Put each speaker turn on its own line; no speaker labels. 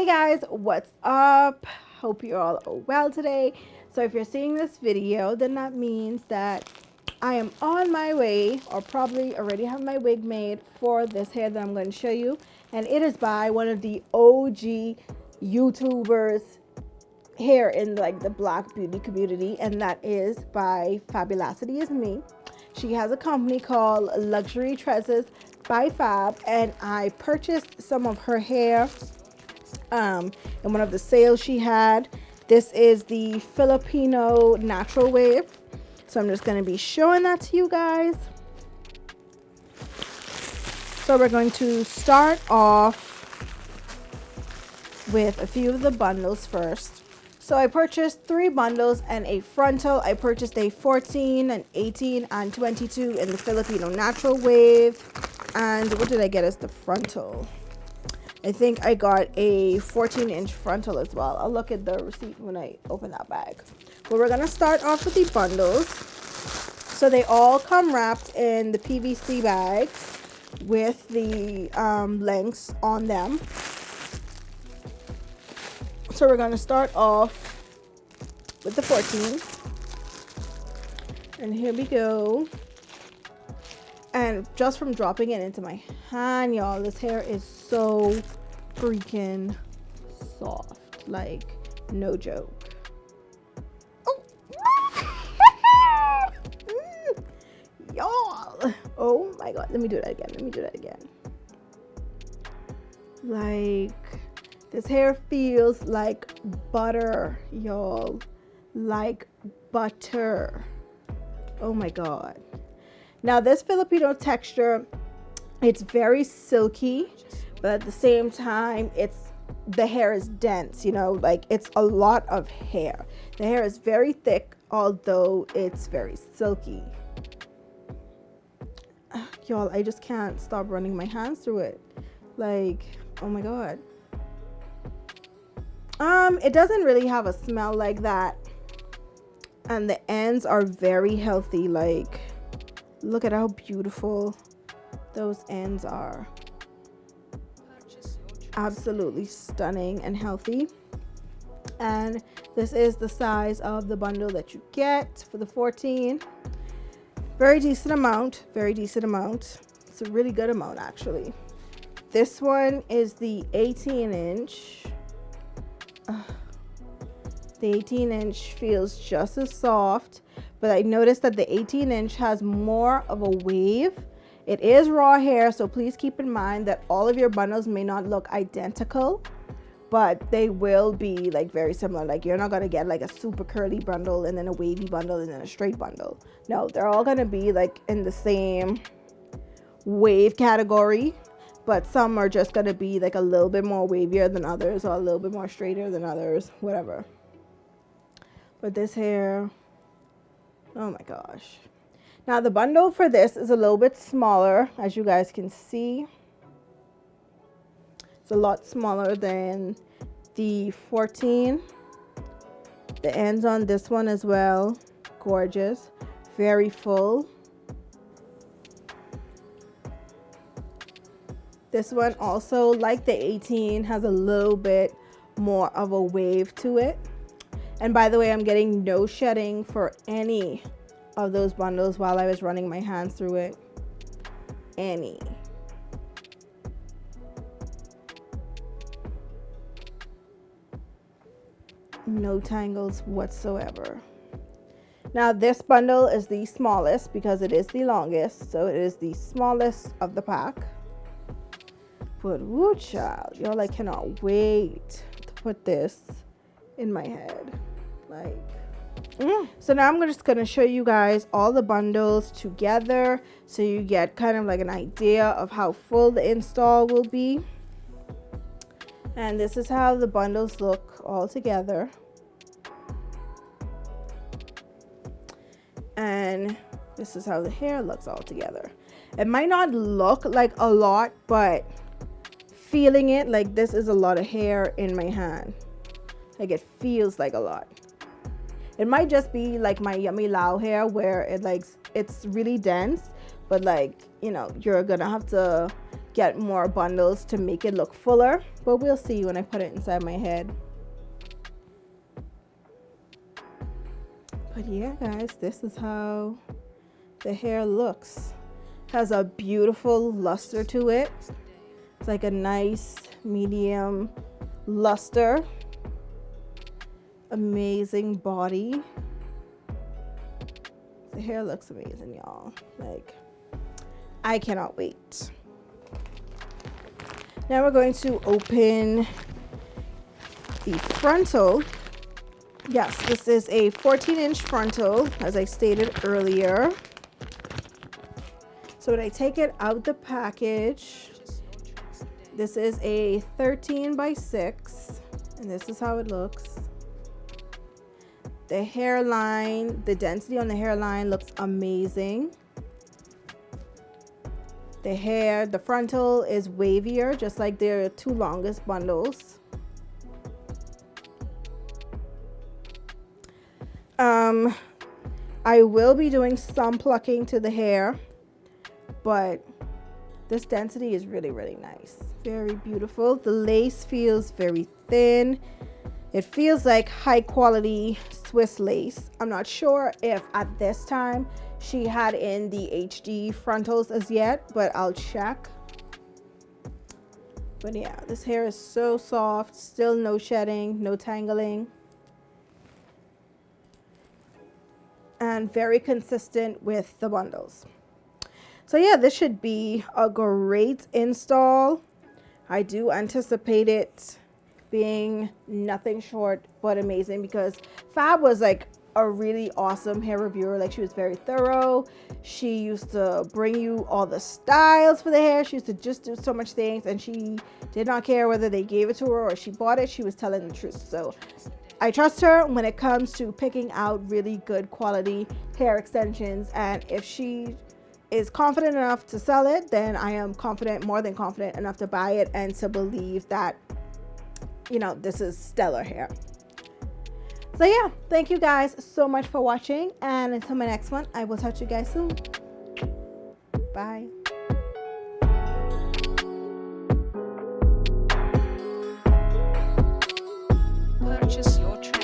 Hey guys, what's up? Hope you're all well today. So if you're seeing this video, then that means that I am on my way, or probably already have my wig made for this hair that I'm going to show you. And it is by one of the OG YouTubers here in like the black beauty community, and that is by Fabulosity is Me. She has a company called Luxury Tresses by Fab, and I purchased some of her hair in one of the sales she had. This is the Filipino natural wave, so I'm just going to be showing that to you guys. So we're going to start off with a few of the bundles first. So I purchased 3 bundles and a frontal. I purchased a 14, an 18, and 22 in the Filipino natural wave. And what did I get as the frontal? I think I got a 14-inch frontal as well. I'll look at the receipt when I open that bag. But we're gonna start off with the bundles. So they all come wrapped in the PVC bags with the lengths on them. So we're gonna start off with the 14. And here we go. And just from dropping it into my hand, y'all, this hair is so freaking soft. Like, no joke. Oh. Y'all. Oh my God. Let me do that again. Like, this hair feels like butter, y'all. Like butter. Oh my God. Now this Filipino texture, it's very silky, but at the same time, the hair is dense, you know, like it's a lot of hair. The hair is very thick, although it's very silky. Y'all, I just can't stop running my hands through it. Like, oh my God. It doesn't really have a smell like that. And the ends are very healthy. Like, look at how beautiful those ends are. Absolutely stunning and healthy. And this is the size of the bundle that you get for the 14. Very decent amount. It's a really good amount, actually. This one is the 18-inch. The 18-inch feels just as soft, but I noticed that the 18-inch has more of a wave. It is raw hair, so please keep in mind that all of your bundles may not look identical, but they will be like very similar. Like, you're not gonna get like a super curly bundle and then a wavy bundle and then a straight bundle. No, they're all gonna be like in the same wave category, but some are just gonna be like a little bit more wavier than others, or a little bit more straighter than others, whatever. But this hair, oh my gosh. Now the bundle for this is a little bit smaller, as you guys can see. It's a lot smaller than the 14. The ends on this one as well, gorgeous, very full. This one also, like the 18, has a little bit more of a wave to it. And by the way, I'm getting no shedding for any of those bundles while I was running my hands through it. Any. No tangles whatsoever. Now this bundle is the smallest because it is the longest. So it is the smallest of the pack. But woo child, y'all, I cannot wait to put this in my head. Like, So now I'm just gonna show you guys all the bundles together so you get kind of like an idea of how full the install will be. And this is how the bundles look all together. And this is how the hair looks all together. It might not look like a lot, but feeling it, like, this is a lot of hair in my hand. Like, it feels like a lot. It might just be like my Yummy Lao hair, where it's really dense, but like, you know, you're gonna have to get more bundles to make it look fuller, but we'll see when I put it inside my head. But yeah, guys, this is how the hair looks. Has a beautiful luster to it. It's like a nice medium luster. Amazing body. The hair looks amazing, y'all. Like, I cannot wait. Now we're going to open the frontal. Yes, this is a 14-inch frontal, as I stated earlier. So when I take it out the package, this is a 13 by 6, and this is how it looks. The hairline, the density on the hairline looks amazing. The hair, the frontal is wavier, just like their two longest bundles. I will be doing some plucking to the hair, but this density is really, really nice. Very beautiful. The lace feels very thin. It feels like high quality Swiss lace. I'm not sure if at this time she had in the HD frontals as yet, but I'll check. But yeah, this hair is so soft, still no shedding, no tangling. And very consistent with the bundles. So yeah, this should be a great install. I do anticipate it being nothing short but amazing, because Fab was like a really awesome hair reviewer. Like, she was very thorough. She used to bring you all the styles for the hair. She used to just do so much things, and she did not care whether they gave it to her or she bought it. She was telling the truth. So I trust her when it comes to picking out really good quality hair extensions, and if she is confident enough to sell it, then I am confident, more than confident enough to buy it and to believe that, you know, this is stellar hair. So yeah, thank you guys so much for watching, and until my next one, I will talk to you guys soon. Bye.
Purchase your Tresses.